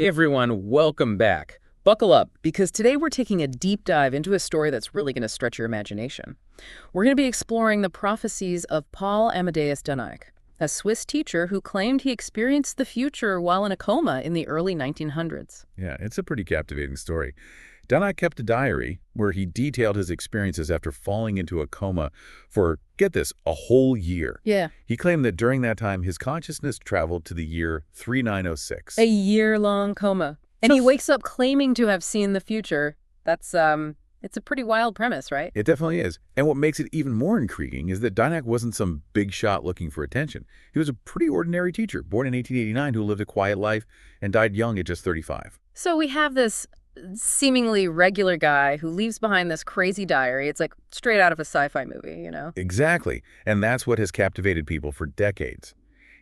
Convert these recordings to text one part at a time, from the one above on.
Hey everyone, welcome back. Buckle up, because today we're taking a deep dive into a story that's really going to stretch your imagination. We're going to be exploring the prophecies of Paul Amadeus Dienach, a Swiss teacher who claimed he experienced the future while in a coma in the early 1900s. Yeah, it's a pretty captivating story. Dienach kept a diary where he detailed his experiences after falling into a coma for, get this, a whole year. Yeah. He claimed that during that time, his consciousness traveled to the year 3906. A year-long coma. And he wakes up claiming to have seen the future. That's, it's a pretty wild premise, right? It definitely is. And what makes it even more intriguing is that Dienach wasn't some big shot looking for attention. He was a pretty ordinary teacher, born in 1889, who lived a quiet life and died young at just 35. So we have this seemingly regular guy who leaves behind this crazy diary. It's like straight out of a sci-fi movie, you know? Exactly. And that's what has captivated people for decades.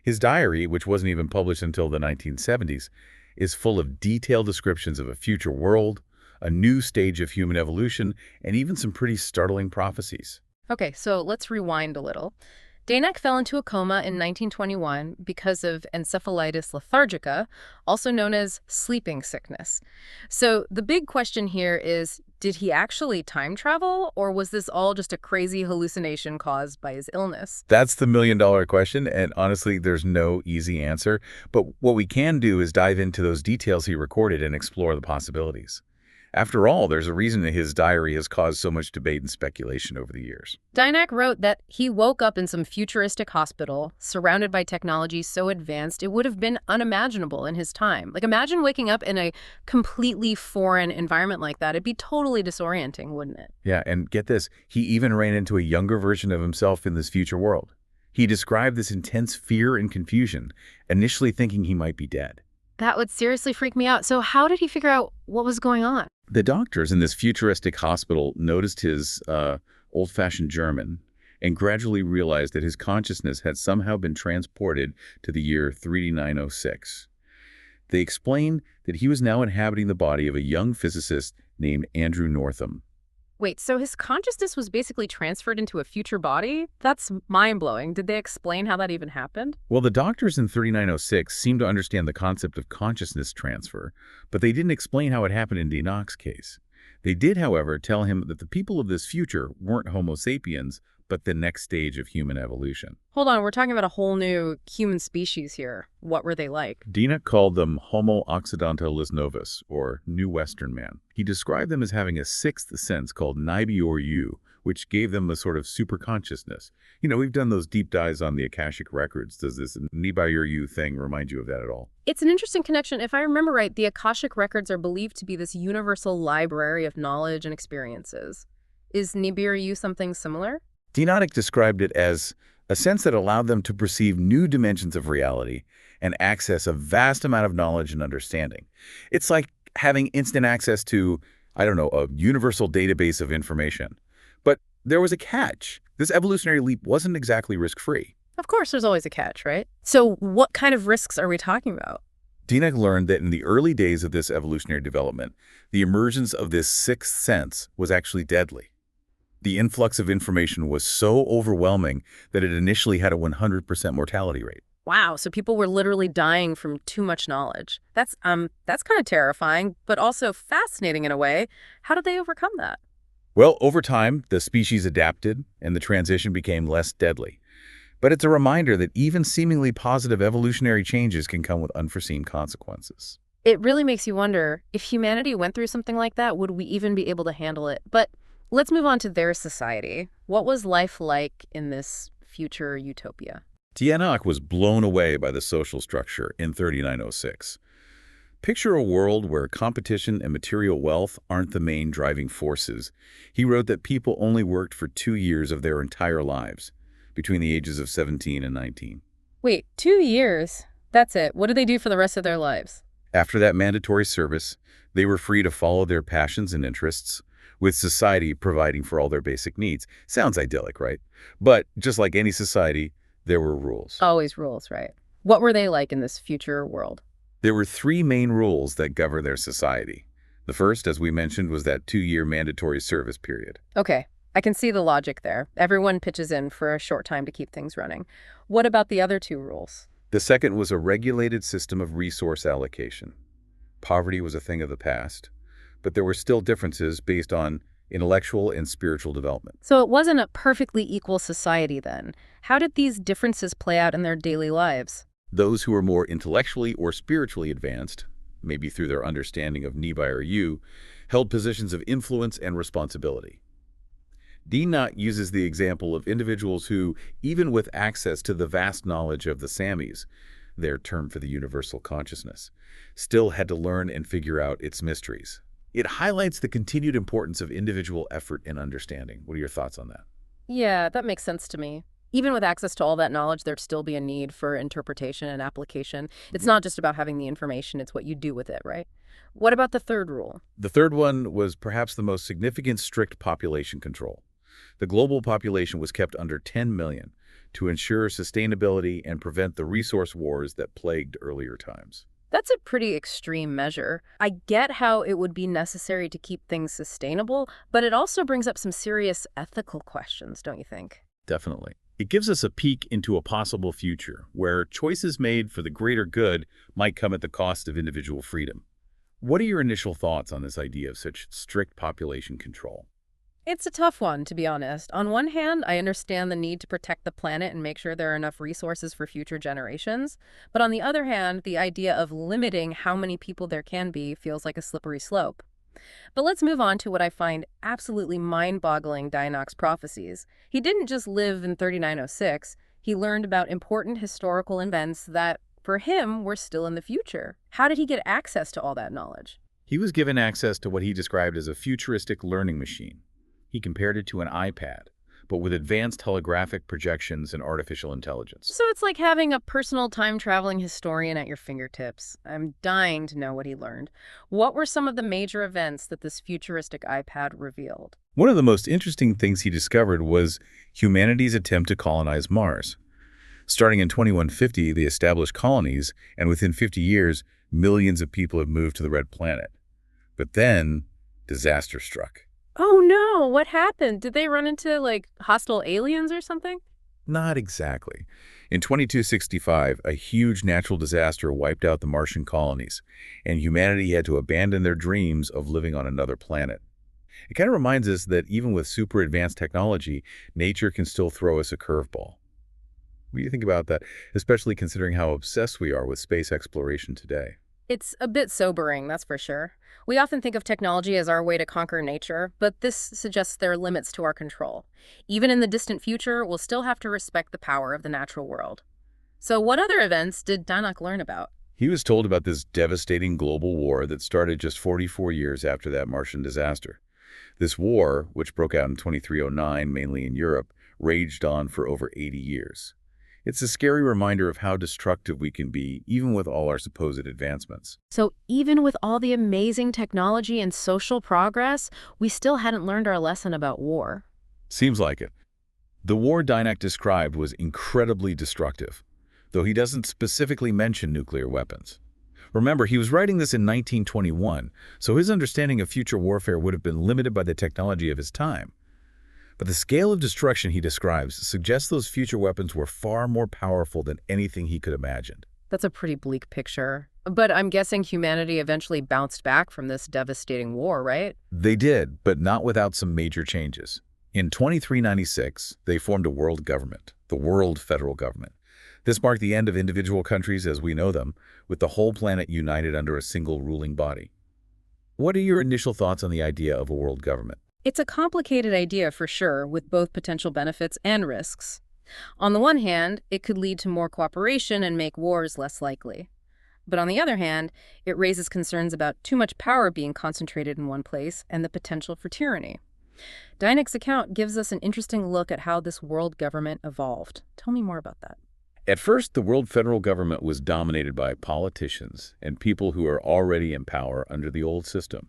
His diary, which wasn't even published until the 1970s, is full of detailed descriptions of a future world, a new stage of human evolution, and even some pretty startling prophecies. Okay, so let's rewind a little. Dienach fell into a coma in 1921 because of encephalitis lethargica, also known as sleeping sickness. So the big question here is, did he actually time travel, or was this all just a crazy hallucination caused by his illness? That's the million-dollar question, and honestly, there's no easy answer. But what we can do is dive into those details he recorded and explore the possibilities. After all, there's a reason that his diary has caused so much debate and speculation over the years. Dienach wrote that he woke up in some futuristic hospital, surrounded by technology so advanced it would have been unimaginable in his time. Like, imagine waking up in a completely foreign environment like that. It'd be totally disorienting, wouldn't it? Yeah, and get this, he even ran into a younger version of himself in this future world. He described this intense fear and confusion, initially thinking he might be dead. That would seriously freak me out. So how did he figure out what was going on? The doctors in this futuristic hospital noticed his old-fashioned German and gradually realized that his consciousness had somehow been transported to the year 3906. They explained that he was now inhabiting the body of a young physicist named Andrew Northam. Wait, so his consciousness was basically transferred into a future body? That's mind-blowing. Did they explain how that even happened? Well, the doctors in 3906 seemed to understand the concept of consciousness transfer, but they didn't explain how it happened in Dienach's case. They did, however, tell him that the people of this future weren't Homo sapiens, but the next stage of human evolution. Hold on, we're talking about a whole new human species here. What were they like? Dienach called them Homo occidentalis novus, or New Western Man. He described them as having a sixth sense called Nibiru, which gave them a sort of superconsciousness. You know, we've done those deep dives on the Akashic Records. Does this Nibiru thing remind you of that at all? It's an interesting connection. If I remember right, the Akashic Records are believed to be this universal library of knowledge and experiences. Is Nibiru something similar? Dienach described it as a sense that allowed them to perceive new dimensions of reality and access a vast amount of knowledge and understanding. It's like having instant access to, I don't know, a universal database of information. But there was a catch. This evolutionary leap wasn't exactly risk-free. Of course, there's always a catch, right? So what kind of risks are we talking about? Dienach learned that in the early days of this evolutionary development, the emergence of this sixth sense was actually deadly. The influx of information was so overwhelming that it initially had a 100% mortality rate. Wow, so people were literally dying from too much knowledge. That's kind of terrifying, but also fascinating in a way. How did they overcome that? Well, over time, the species adapted and the transition became less deadly. But it's a reminder that even seemingly positive evolutionary changes can come with unforeseen consequences. It really makes you wonder, if humanity went through something like that, would we even be able to handle it? But let's move on to their society. What was life like in this future utopia? Dienach was blown away by the social structure in 3906. Picture a world where competition and material wealth aren't the main driving forces. He wrote that people only worked for 2 years of their entire lives, between the ages of 17 and 19. Wait, 2 years? That's it. What did they do for the rest of their lives? After that mandatory service, they were free to follow their passions and interests, with society providing for all their basic needs. Sounds idyllic, right? But just like any society, there were rules. Always rules, right? What were they like in this future world? There were 3 main rules that govern their society. The first, as we mentioned, was that 2-year mandatory service period. Okay, I can see the logic there. Everyone pitches in for a short time to keep things running. What about the other 2 rules? The second was a regulated system of resource allocation. Poverty was a thing of the past, but there were still differences based on intellectual and spiritual development. So it wasn't a perfectly equal society then. How did these differences play out in their daily lives? Those who were more intellectually or spiritually advanced, maybe through their understanding of Nebi or Yu, held positions of influence and responsibility. Dienach uses the example of individuals who, even with access to the vast knowledge of the Samis, their term for the universal consciousness, still had to learn and figure out its mysteries. It highlights the continued importance of individual effort and understanding. What are your thoughts on that? Yeah, that makes sense to me. Even with access to all that knowledge, there'd still be a need for interpretation and application. It's not just about having the information, it's what you do with it, right? What about the third rule? The third one was perhaps the most significant: strict population control. The global population was kept under 10 million to ensure sustainability and prevent the resource wars that plagued earlier times. That's a pretty extreme measure. I get how it would be necessary to keep things sustainable, but it also brings up some serious ethical questions, don't you think? Definitely. It gives us a peek into a possible future where choices made for the greater good might come at the cost of individual freedom. What are your initial thoughts on this idea of such strict population control? It's a tough one, to be honest. On one hand, I understand the need to protect the planet and make sure there are enough resources for future generations. But on the other hand, the idea of limiting how many people there can be feels like a slippery slope. But let's move on to what I find absolutely mind-boggling Dienach's prophecies. He didn't just live in 3906. He learned about important historical events that, for him, were still in the future. How did he get access to all that knowledge? He was given access to what he described as a futuristic learning machine. He compared it to an iPad, but with advanced holographic projections and artificial intelligence. So it's like having a personal time-traveling historian at your fingertips. I'm dying to know what he learned. What were some of the major events that this futuristic iPad revealed? One of the most interesting things he discovered was humanity's attempt to colonize Mars. Starting in 2150, they established colonies, and within 50 years, millions of people have moved to the Red Planet. But then, disaster struck. Oh no, what happened? Did they run into, like, hostile aliens or something? Not exactly. In 2265, a huge natural disaster wiped out the Martian colonies, and humanity had to abandon their dreams of living on another planet. It kind of reminds us that even with super advanced technology, nature can still throw us a curveball. What do you think about that, especially considering how obsessed we are with space exploration today? It's a bit sobering, that's for sure. We often think of technology as our way to conquer nature, but this suggests there are limits to our control. Even in the distant future, we'll still have to respect the power of the natural world. So what other events did Dienach learn about? He was told about this devastating global war that started just 44 years after that Martian disaster. This war, which broke out in 2309, mainly in Europe, raged on for over 80 years. It's a scary reminder of how destructive we can be, even with all our supposed advancements. So even with all the amazing technology and social progress, we still hadn't learned our lesson about war. Seems like it. The war Dienach described was incredibly destructive, though he doesn't specifically mention nuclear weapons. Remember, he was writing this in 1921, so his understanding of future warfare would have been limited by the technology of his time. But the scale of destruction he describes suggests those future weapons were far more powerful than anything he could imagine. That's a pretty bleak picture. But I'm guessing humanity eventually bounced back from this devastating war, right? They did, but not without some major changes. In 2396, they formed a world government, the World Federal Government. This marked the end of individual countries as we know them, with the whole planet united under a single ruling body. What are your initial thoughts on the idea of a world government? It's a complicated idea for sure, with both potential benefits and risks. On the one hand, it could lead to more cooperation and make wars less likely. But on the other hand, it raises concerns about too much power being concentrated in one place and the potential for tyranny. Dienach's account gives us an interesting look at how this world government evolved. Tell me more about that. At first, the world federal government was dominated by politicians and people who are already in power under the old system.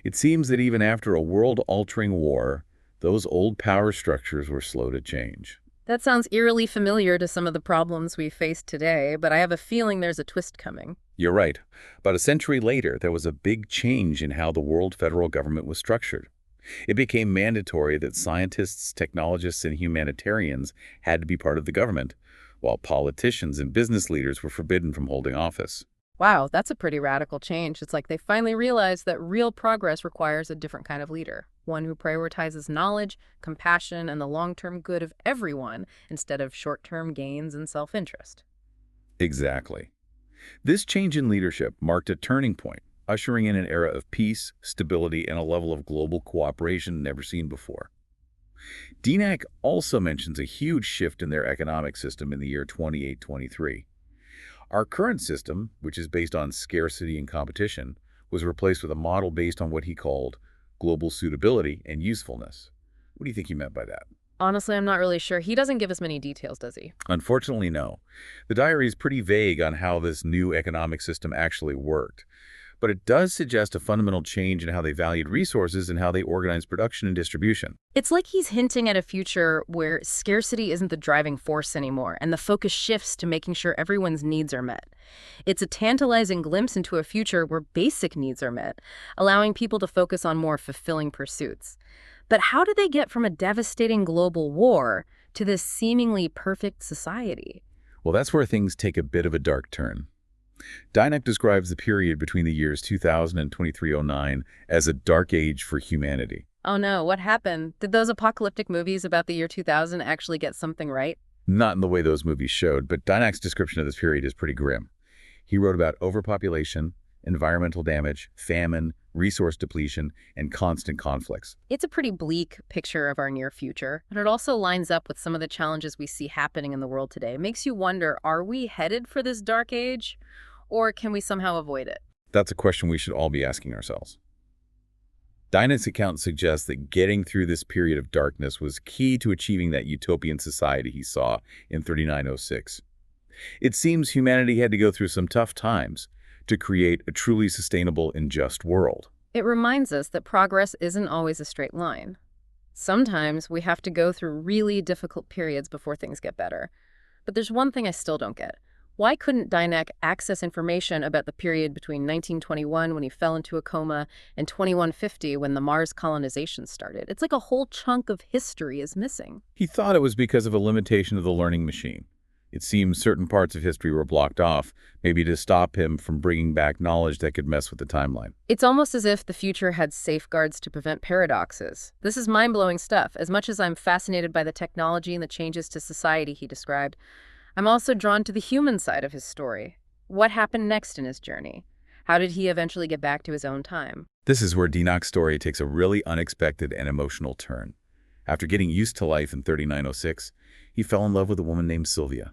It seems that even after a world-altering war, those old power structures were slow to change. That sounds eerily familiar to some of the problems we face today, but I have a feeling there's a twist coming. You're right. About a century later, there was a big change in how the world federal government was structured. It became mandatory that scientists, technologists, and humanitarians had to be part of the government, while politicians and business leaders were forbidden from holding office. Wow, that's a pretty radical change. It's like they finally realized that real progress requires a different kind of leader, one who prioritizes knowledge, compassion, and the long-term good of everyone instead of short-term gains and self-interest. Exactly. This change in leadership marked a turning point, ushering in an era of peace, stability, and a level of global cooperation never seen before. Dienach also mentions a huge shift in their economic system in the year 2823. Our current system, which is based on scarcity and competition, was replaced with a model based on what he called global suitability and usefulness. What do you think he meant by that? Honestly, I'm not really sure. He doesn't give us many details, does he? Unfortunately, no. The diary is pretty vague on how this new economic system actually worked, but it does suggest a fundamental change in how they valued resources and how they organized production and distribution. It's like he's hinting at a future where scarcity isn't the driving force anymore, and the focus shifts to making sure everyone's needs are met. It's a tantalizing glimpse into a future where basic needs are met, allowing people to focus on more fulfilling pursuits. But how did they get from a devastating global war to this seemingly perfect society? Well, that's where things take a bit of a dark turn. Dienach describes the period between the years 2000 and 2309 as a dark age for humanity. Oh no, what happened? Did those apocalyptic movies about the year 2000 actually get something right? Not in the way those movies showed, but Dienach's description of this period is pretty grim. He wrote about overpopulation, environmental damage, famine, resource depletion, and constant conflicts. It's a pretty bleak picture of our near future, but it also lines up with some of the challenges we see happening in the world today. It makes you wonder, are we headed for this dark age, or can we somehow avoid it? That's a question we should all be asking ourselves. Dinah's account suggests that getting through this period of darkness was key to achieving that utopian society he saw in 3906. It seems humanity had to go through some tough times to create a truly sustainable and just world. It reminds us that progress isn't always a straight line. Sometimes we have to go through really difficult periods before things get better. But there's one thing I still don't get. Why couldn't Dienach access information about the period between 1921, when he fell into a coma, and 2150, when the Mars colonization started? It's like a whole chunk of history is missing. He thought it was because of a limitation of the learning machine. It seems certain parts of history were blocked off, maybe to stop him from bringing back knowledge that could mess with the timeline. It's almost as if the future had safeguards to prevent paradoxes. This is mind-blowing stuff. As much as I'm fascinated by the technology and the changes to society he described, I'm also drawn to the human side of his story. What happened next in his journey? How did he eventually get back to his own time? This is where Dienach's story takes a really unexpected and emotional turn. After getting used to life in 3906, he fell in love with a woman named Sylvia.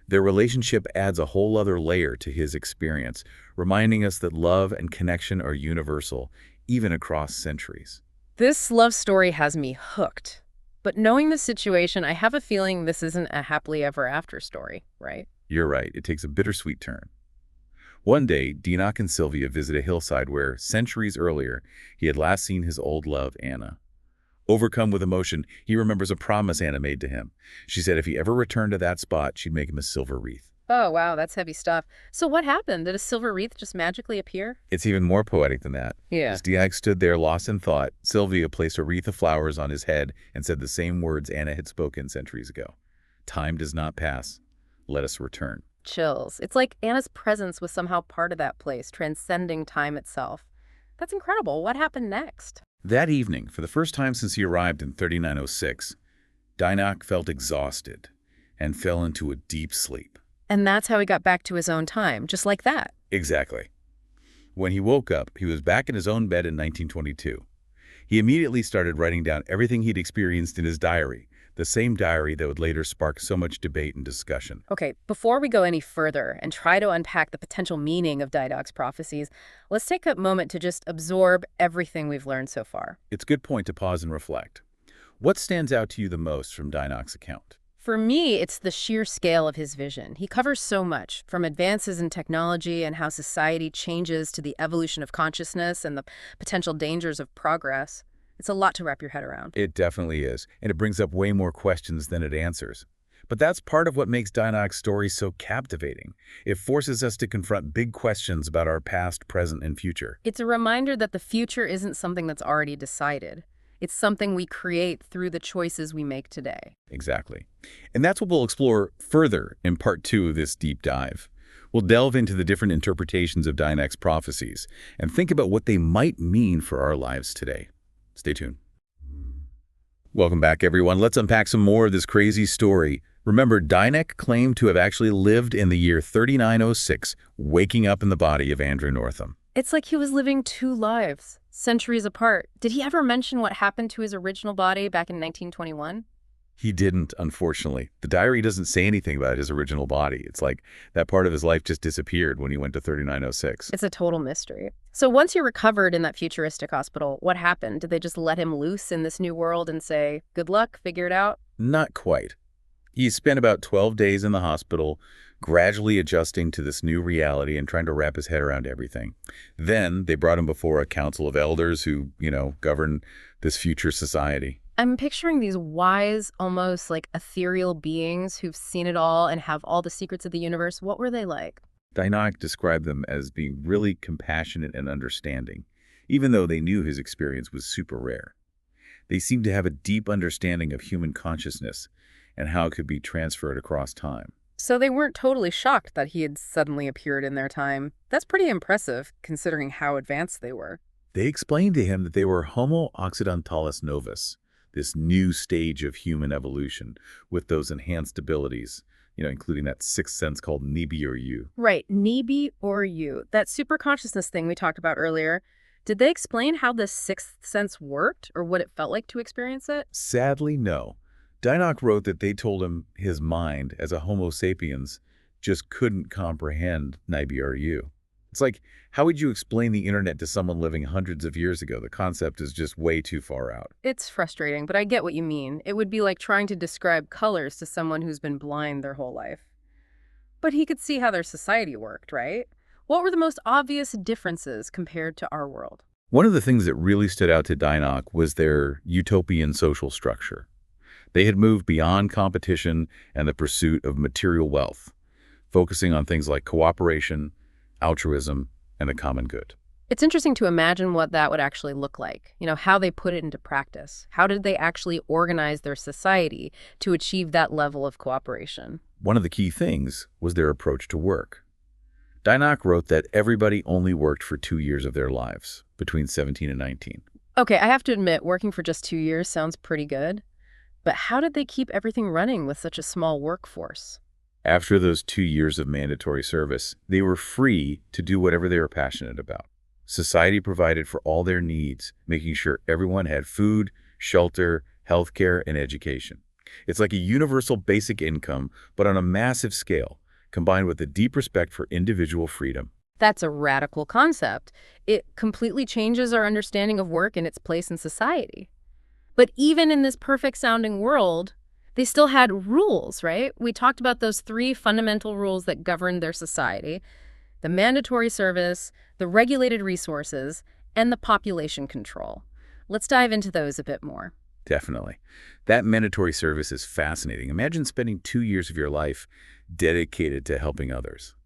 Their relationship adds a whole other layer to his experience, reminding us that love and connection are universal, even across centuries. This love story has me hooked. But knowing the situation, I have a feeling this isn't a happily ever after story, right? You're right, it takes a bittersweet turn. One day, Dienach and Sylvia visit a hillside where, centuries earlier, he had last seen his old love, Anna. Overcome with emotion, he remembers a promise Anna made to him. She said if he ever returned to that spot, she'd make him a silver wreath. Oh, wow, that's heavy stuff. So what happened? Did a silver wreath just magically appear? It's even more poetic than that. Yeah. As Dienach stood there lost in thought, Sylvia placed a wreath of flowers on his head and said the same words Anna had spoken centuries ago. Time does not pass. Let us return. Chills. It's like Anna's presence was somehow part of that place, transcending time itself. That's incredible. What happened next? That evening, for the first time since he arrived in 3906, Dienach felt exhausted and fell into a deep sleep. And that's how he got back to his own time, just like that. Exactly. When he woke up, he was back in his own bed in 1922. He immediately started writing down everything he'd experienced in his diary, the same diary that would later spark so much debate and discussion. Okay, before we go any further and try to unpack the potential meaning of Dienach's prophecies, let's take a moment to just absorb everything we've learned so far. It's a good point to pause and reflect. What stands out to you the most from Dienach's account? For me, it's the sheer scale of his vision. He covers so much, from advances in technology and how society changes to the evolution of consciousness and the potential dangers of progress. It's a lot to wrap your head around. It definitely is, and it brings up way more questions than it answers. But that's part of what makes Dienach's story so captivating. It forces us to confront big questions about our past, present, and future. It's a reminder that the future isn't something that's already decided. It's something we create through the choices we make today. Exactly. And that's what we'll explore further in part 2 of this deep dive. We'll delve into the different interpretations of Dienach's prophecies and think about what they might mean for our lives today. Stay tuned. Welcome back, everyone. Let's unpack some more of this crazy story. Remember, Dienach claimed to have actually lived in the year 3906, waking up in the body of Andrew Northam. It's like he was living two lives, centuries apart. Did he ever mention what happened to his original body back in 1921? He didn't, unfortunately. The diary doesn't say anything about his original body. It's like that part of his life just disappeared when he went to 3906. It's a total mystery. So once he recovered in that futuristic hospital, what happened? Did they just let him loose in this new world and say, good luck, figure it out? Not quite. He spent about 12 days in the hospital, gradually adjusting to this new reality and trying to wrap his head around everything. Then they brought him before a council of elders who, govern this future society. I'm picturing these wise, almost like ethereal beings who've seen it all and have all the secrets of the universe. What were they like? Dienach described them as being really compassionate and understanding, even though they knew his experience was super rare. They seemed to have a deep understanding of human consciousness and how it could be transferred across time. So they weren't totally shocked that he had suddenly appeared in their time. That's pretty impressive, considering how advanced they were. They explained to him that they were Homo occidentalis novus, this new stage of human evolution with those enhanced abilities, including that sixth sense called Nibi or you. Right, Nibi or you. That super consciousness thing we talked about earlier. Did they explain how this sixth sense worked or what it felt like to experience it? Sadly, no. Dienach wrote that they told him his mind, as a Homo sapiens, just couldn't comprehend Nibi or you. It's like, how would you explain the internet to someone living hundreds of years ago? The concept is just way too far out. It's frustrating, but I get what you mean. It would be like trying to describe colors to someone who's been blind their whole life. But he could see how their society worked, right? What were the most obvious differences compared to our world? One of the things that really stood out to Dienach was their utopian social structure. They had moved beyond competition and the pursuit of material wealth, focusing on things like cooperation, altruism, and the common good. It's interesting to imagine what that would actually look like, how they put it into practice. How did they actually organize their society to achieve that level of cooperation? One of the key things was their approach to work. Dienach wrote that everybody only worked for 2 years of their lives, between 17 and 19. Okay, I have to admit, working for just 2 years sounds pretty good. But how did they keep everything running with such a small workforce? After those 2 years of mandatory service, they were free to do whatever they were passionate about. Society provided for all their needs, making sure everyone had food, shelter, healthcare, and education. It's like a universal basic income, but on a massive scale, combined with a deep respect for individual freedom. That's a radical concept. It completely changes our understanding of work and its place in society. But even in this perfect-sounding world, they still had rules, right? We talked about those 3 fundamental rules that governed their society: the mandatory service, the regulated resources, and the population control. Let's dive into those a bit more. Definitely. That mandatory service is fascinating. Imagine spending 2 years of your life dedicated to helping others.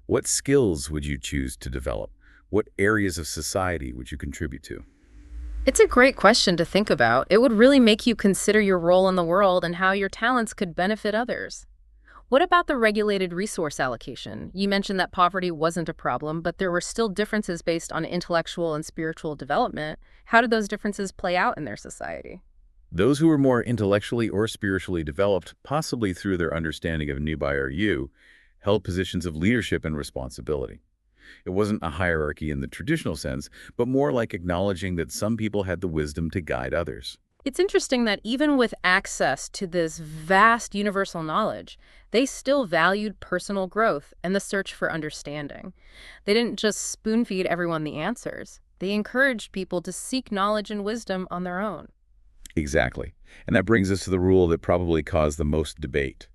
What skills would you choose to develop? What areas of society would you contribute to? It's a great question to think about. It would really make you consider your role in the world and how your talents could benefit others. What about the regulated resource allocation? You mentioned that poverty wasn't a problem, but there were still differences based on intellectual and spiritual development. How did those differences play out in their society? Those who were more intellectually or spiritually developed, possibly through their understanding of Nibi or you, held positions of leadership and responsibility. It wasn't a hierarchy in the traditional sense, but more like acknowledging that some people had the wisdom to guide others. It's interesting that even with access to this vast universal knowledge, they still valued personal growth and the search for understanding. They didn't just spoon-feed everyone the answers. They encouraged people to seek knowledge and wisdom on their own. Exactly. And that brings us to the rule that probably caused the most debate: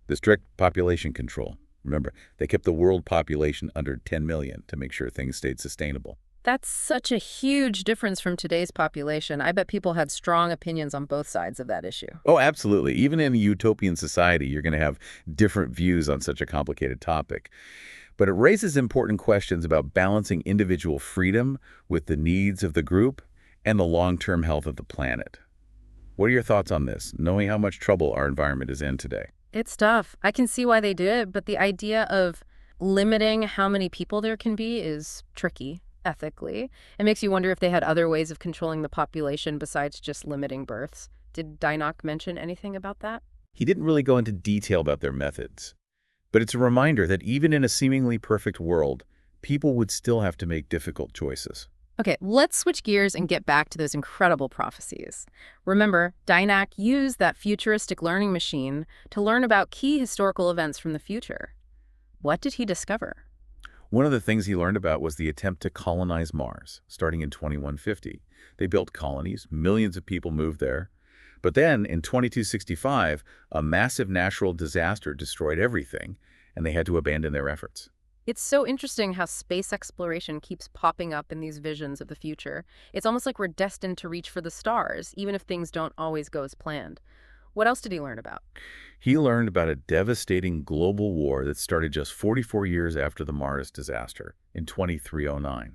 the strict population control. Remember, they kept the world population under 10 million to make sure things stayed sustainable. That's such a huge difference from today's population. I bet people had strong opinions on both sides of that issue. Oh, absolutely. Even in a utopian society, you're going to have different views on such a complicated topic. But it raises important questions about balancing individual freedom with the needs of the group and the long-term health of the planet. What are your thoughts on this, knowing how much trouble our environment is in today? It's tough. I can see why they did it, but the idea of limiting how many people there can be is tricky, ethically. It makes you wonder if they had other ways of controlling the population besides just limiting births. Did Dienach mention anything about that? He didn't really go into detail about their methods, but it's a reminder that even in a seemingly perfect world, people would still have to make difficult choices. Okay, let's switch gears and get back to those incredible prophecies. Remember, Dienach used that futuristic learning machine to learn about key historical events from the future. What did he discover? One of the things he learned about was the attempt to colonize Mars, starting in 2150. They built colonies, millions of people moved there. But then, in 2265, a massive natural disaster destroyed everything, and they had to abandon their efforts. It's so interesting how space exploration keeps popping up in these visions of the future. It's almost like we're destined to reach for the stars, even if things don't always go as planned. What else did he learn about? He learned about a devastating global war that started just 44 years after the Mars disaster in 2309.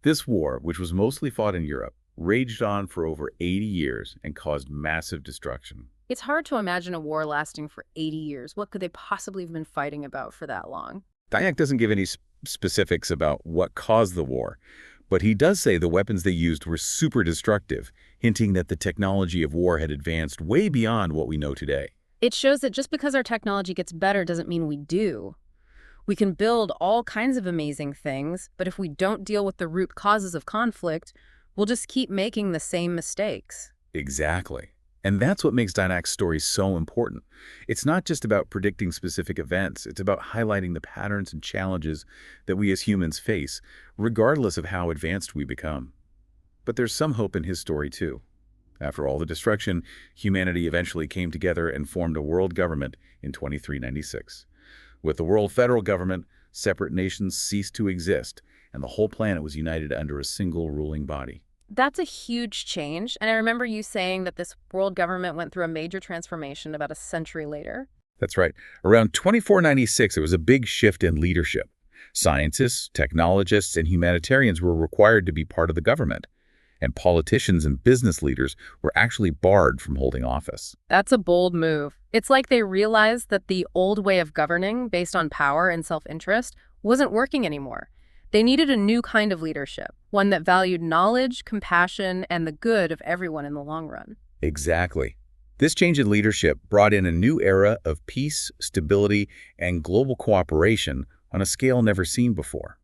This war, which was mostly fought in Europe, raged on for over 80 years and caused massive destruction. It's hard to imagine a war lasting for 80 years. What could they possibly have been fighting about for that long? Dyack doesn't give any specifics about what caused the war, but he does say the weapons they used were super destructive, hinting that the technology of war had advanced way beyond what we know today. It shows that just because our technology gets better doesn't mean we do. We can build all kinds of amazing things, but if we don't deal with the root causes of conflict, we'll just keep making the same mistakes. Exactly. And that's what makes Dynac's story so important. It's not just about predicting specific events, it's about highlighting the patterns and challenges that we as humans face, regardless of how advanced we become. But there's some hope in his story too. After all the destruction, humanity eventually came together and formed a world government in 2396. With the world federal government, separate nations ceased to exist, and the whole planet was united under a single ruling body. That's a huge change, and I remember you saying that this world government went through a major transformation about a century later. That's right. Around 2496, there was a big shift in leadership. Scientists, technologists, and humanitarians were required to be part of the government, and politicians and business leaders were actually barred from holding office. That's a bold move. It's like they realized that the old way of governing, based on power and self-interest, wasn't working anymore. They needed a new kind of leadership, one that valued knowledge, compassion, and the good of everyone in the long run. Exactly. This change in leadership brought in a new era of peace, stability, and global cooperation on a scale never seen before.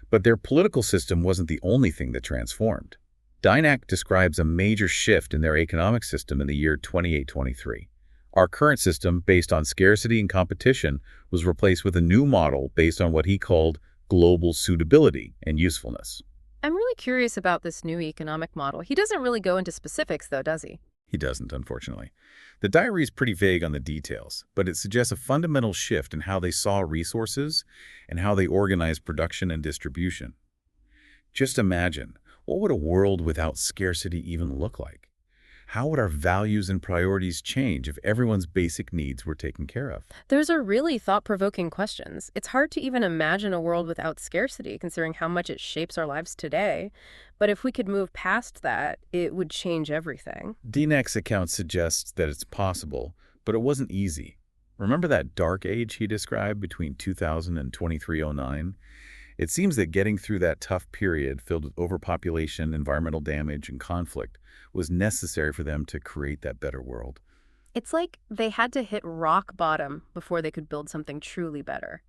But their political system wasn't the only thing that transformed. Dienach describes a major shift in their economic system in the year 2823. Our current system, based on scarcity and competition, was replaced with a new model based on what he called global suitability and usefulness. I'm really curious about this new economic model. He doesn't really go into specifics, though, does he? He doesn't, unfortunately. The diary is pretty vague on the details, but it suggests a fundamental shift in how they saw resources and how they organized production and distribution. Just imagine, what would a world without scarcity even look like? How would our values and priorities change if everyone's basic needs were taken care of? Those are really thought-provoking questions. It's hard to even imagine a world without scarcity, considering how much it shapes our lives today. But if we could move past that, it would change everything. Dienach's account suggests that it's possible, but it wasn't easy. Remember that dark age he described between 2000 and 2309? It seems that getting through that tough period filled with overpopulation, environmental damage, and conflict was necessary for them to create that better world. It's like they had to hit rock bottom before they could build something truly better.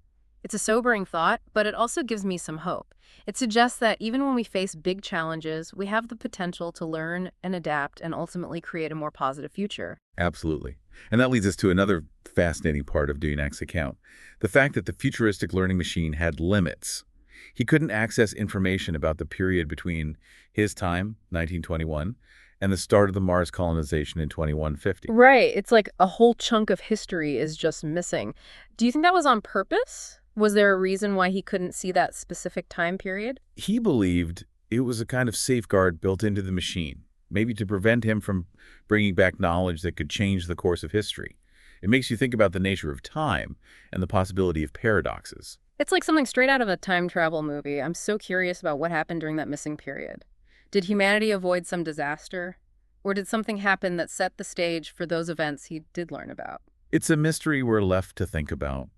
It's a sobering thought, but it also gives me some hope. It suggests that even when we face big challenges, we have the potential to learn and adapt and ultimately create a more positive future. Absolutely. And that leads us to another fascinating part of Dienach's account, the fact that the futuristic learning machine had limits. He couldn't access information about the period between his time, 1921, and the start of the Mars colonization in 2150. Right. It's like a whole chunk of history is just missing. Do you think that was on purpose? Was there a reason why he couldn't see that specific time period? He believed it was a kind of safeguard built into the machine, maybe to prevent him from bringing back knowledge that could change the course of history. It makes you think about the nature of time and the possibility of paradoxes. It's like something straight out of a time travel movie. I'm so curious about what happened during that missing period. Did humanity avoid some disaster? Or did something happen that set the stage for those events he did learn about? It's a mystery we're left to think about.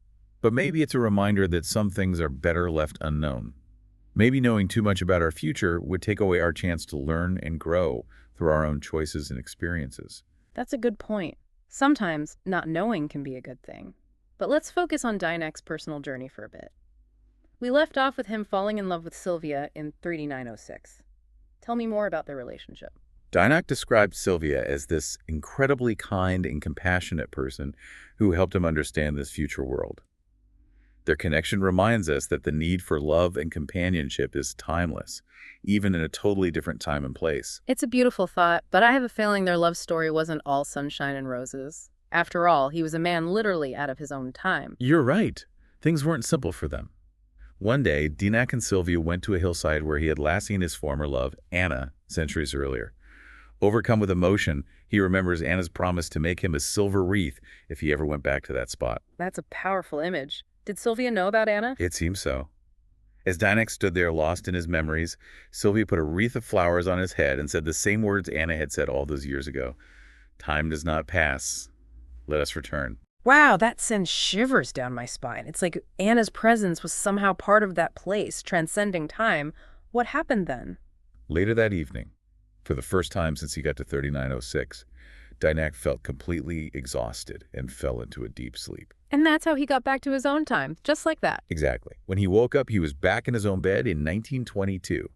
But maybe it's a reminder that some things are better left unknown. Maybe knowing too much about our future would take away our chance to learn and grow through our own choices and experiences. That's a good point. Sometimes not knowing can be a good thing. But let's focus on Dienach's personal journey for a bit. We left off with him falling in love with Sylvia in 3906. Tell me more about their relationship. Dienach described Sylvia as this incredibly kind and compassionate person who helped him understand this future world. Their connection reminds us that the need for love and companionship is timeless, even in a totally different time and place. It's a beautiful thought, but I have a feeling their love story wasn't all sunshine and roses. After all, he was a man literally out of his own time. You're right. Things weren't simple for them. One day, Dienach and Sylvia went to a hillside where he had last seen his former love, Anna, centuries earlier. Overcome with emotion, he remembers Anna's promise to make him a silver wreath if he ever went back to that spot. That's a powerful image. Did Sylvia know about Anna? It seems so. As Dienach stood there lost in his memories, Sylvia put a wreath of flowers on his head and said the same words Anna had said all those years ago. "Time does not pass. Let us return." Wow, that sends shivers down my spine. It's like Anna's presence was somehow part of that place, transcending time. What happened then? Later that evening, for the first time since he got to 3906, Dienach felt completely exhausted and fell into a deep sleep. And that's how he got back to his own time, just like that. Exactly. When he woke up, he was back in his own bed in 1922.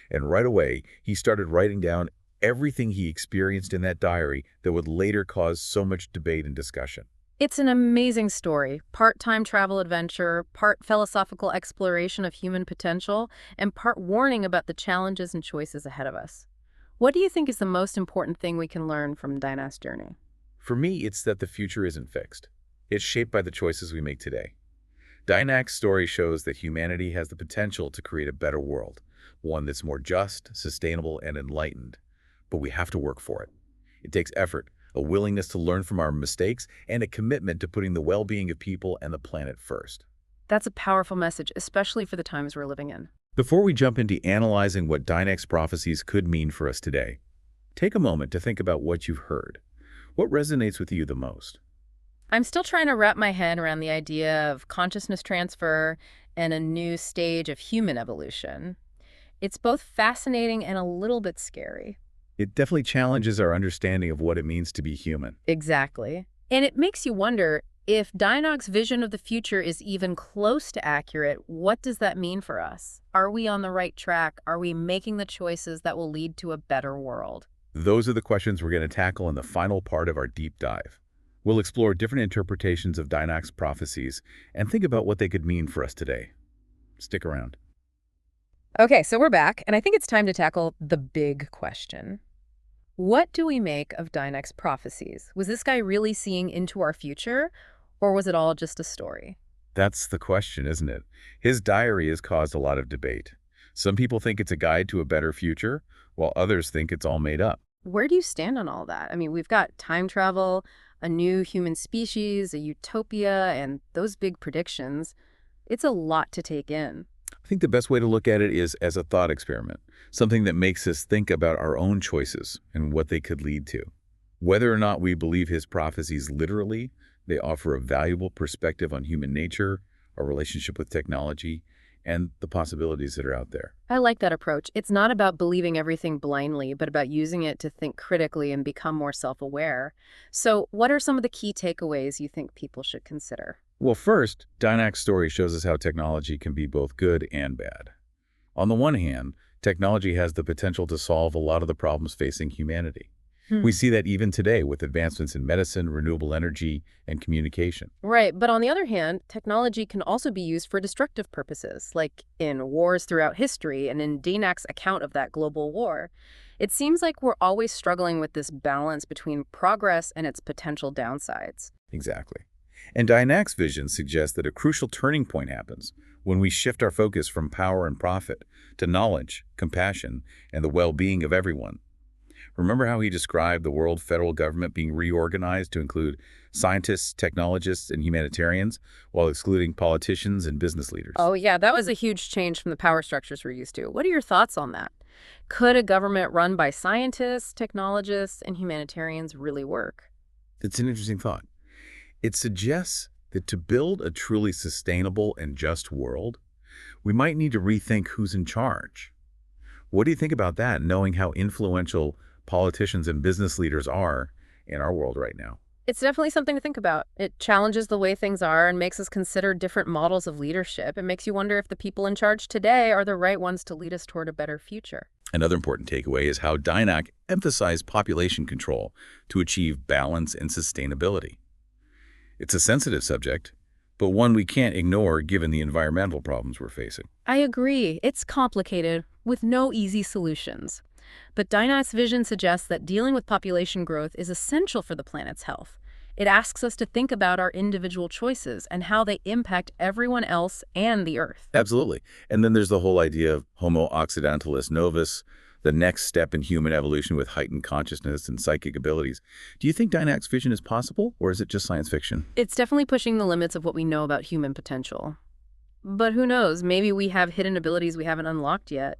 And right away, he started writing down everything he experienced in that diary that would later cause so much debate and discussion. It's an amazing story. Part time travel adventure, part philosophical exploration of human potential, and part warning about the challenges and choices ahead of us. What do you think is the most important thing we can learn from Dienach's journey? For me, it's that the future isn't fixed. It's shaped by the choices we make today. Dienach's story shows that humanity has the potential to create a better world, one that's more just, sustainable, and enlightened. But we have to work for it. It takes effort, a willingness to learn from our mistakes, and a commitment to putting the well-being of people and the planet first. That's a powerful message, especially for the times we're living in. Before we jump into analyzing what Dienach's prophecies could mean for us today, take a moment to think about what you've heard. What resonates with you the most? I'm still trying to wrap my head around the idea of consciousness transfer and a new stage of human evolution. It's both fascinating and a little bit scary. It definitely challenges our understanding of what it means to be human. Exactly. And it makes you wonder, if Dienach's vision of the future is even close to accurate, what does that mean for us? Are we on the right track? Are we making the choices that will lead to a better world? Those are the questions we're going to tackle in the final part of our deep dive. We'll explore different interpretations of Dienach's prophecies and think about what they could mean for us today. Stick around. Okay, so we're back, and I think it's time to tackle the big question. What do we make of Dienach's prophecies? Was this guy really seeing into our future, or was it all just a story? That's the question, isn't it? His diary has caused a lot of debate. Some people think it's a guide to a better future, while others think it's all made up. Where do you stand on all that? I mean, we've got time travel, a new human species, a utopia, and those big predictions. It's a lot to take in. I think the best way to look at it is as a thought experiment, something that makes us think about our own choices and what they could lead to. Whether or not we believe his prophecies literally, they offer a valuable perspective on human nature, our relationship with technology, and the possibilities that are out there. I like that approach. It's not about believing everything blindly, but about using it to think critically and become more self-aware. So what are some of the key takeaways you think people should consider? Well, first, Dienach's story shows us how technology can be both good and bad. On the one hand, technology has the potential to solve a lot of the problems facing humanity. We see that even today with advancements in medicine, renewable energy, and communication. Right, but on the other hand, technology can also be used for destructive purposes, like in wars throughout history and in Dienach's account of that global war. It seems like we're always struggling with this balance between progress and its potential downsides. Exactly. And Dienach's vision suggests that a crucial turning point happens when we shift our focus from power and profit to knowledge, compassion, and the well-being of everyone. Remember how he described the world federal government being reorganized to include scientists, technologists, and humanitarians, while excluding politicians and business leaders? Oh yeah, that was a huge change from the power structures we're used to. What are your thoughts on that? Could a government run by scientists, technologists, and humanitarians really work? It's an interesting thought. It suggests that to build a truly sustainable and just world, we might need to rethink who's in charge. What do you think about that, knowing how influential politicians and business leaders are in our world right now? It's definitely something to think about. It challenges the way things are and makes us consider different models of leadership. It makes you wonder if the people in charge today are the right ones to lead us toward a better future. Another important takeaway is how Dienach emphasized population control to achieve balance and sustainability. It's a sensitive subject, but one we can't ignore given the environmental problems we're facing. I agree. It's complicated, with no easy solutions. But Dienach's vision suggests that dealing with population growth is essential for the planet's health. It asks us to think about our individual choices and how they impact everyone else and the Earth. Absolutely. And then there's the whole idea of Homo occidentalis novus, the next step in human evolution with heightened consciousness and psychic abilities. Do you think Dienach's vision is possible, or is it just science fiction? It's definitely pushing the limits of what we know about human potential. But who knows, maybe we have hidden abilities we haven't unlocked yet.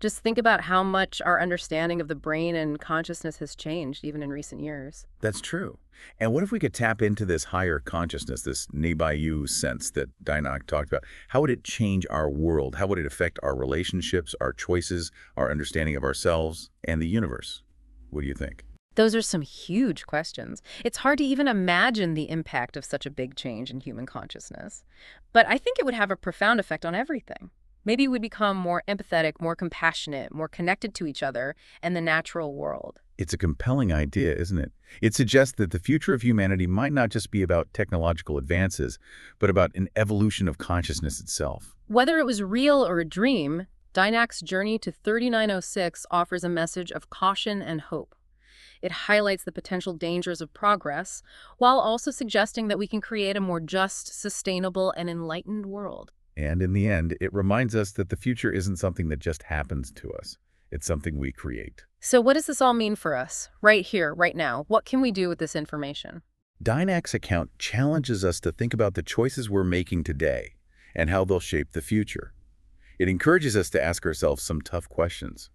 Just think about how much our understanding of the brain and consciousness has changed, even in recent years. That's true. And what if we could tap into this higher consciousness, this ne-by-you sense that Dienach talked about? How would it change our world? How would it affect our relationships, our choices, our understanding of ourselves and the universe? What do you think? Those are some huge questions. It's hard to even imagine the impact of such a big change in human consciousness. But I think it would have a profound effect on everything. Maybe we'd become more empathetic, more compassionate, more connected to each other and the natural world. It's a compelling idea, isn't it? It suggests that the future of humanity might not just be about technological advances, but about an evolution of consciousness itself. Whether it was real or a dream, Dienach's journey to 3906 offers a message of caution and hope. It highlights the potential dangers of progress, while also suggesting that we can create a more just, sustainable, and enlightened world. And in the end, it reminds us that the future isn't something that just happens to us. It's something we create. So what does this all mean for us, right here, right now? What can we do with this information? Dienach's account challenges us to think about the choices we're making today and how they'll shape the future. It encourages us to ask ourselves some tough questions.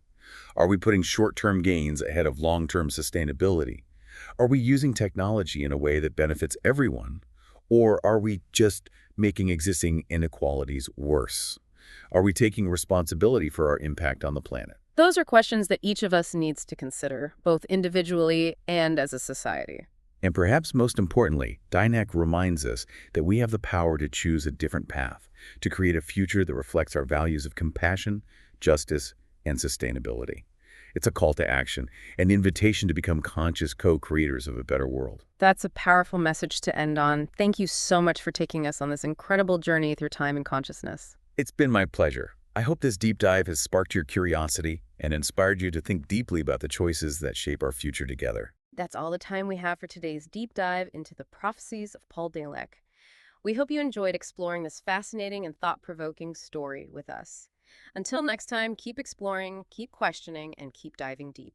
Are we putting short-term gains ahead of long-term sustainability? Are we using technology in a way that benefits everyone? Or are we just making existing inequalities worse? Are we taking responsibility for our impact on the planet? Those are questions that each of us needs to consider, both individually and as a society. And perhaps most importantly, Dienach reminds us that we have the power to choose a different path, to create a future that reflects our values of compassion, justice, and sustainability. It's a call to action, an invitation to become conscious co-creators of a better world. That's a powerful message to end on. Thank you so much for taking us on this incredible journey through time and consciousness. It's been my pleasure. I hope this deep dive has sparked your curiosity and inspired you to think deeply about the choices that shape our future together. That's all the time we have for today's deep dive into the prophecies of Paul Dienach. We hope you enjoyed exploring this fascinating and thought-provoking story with us. Until next time, keep exploring, keep questioning, and keep diving deep.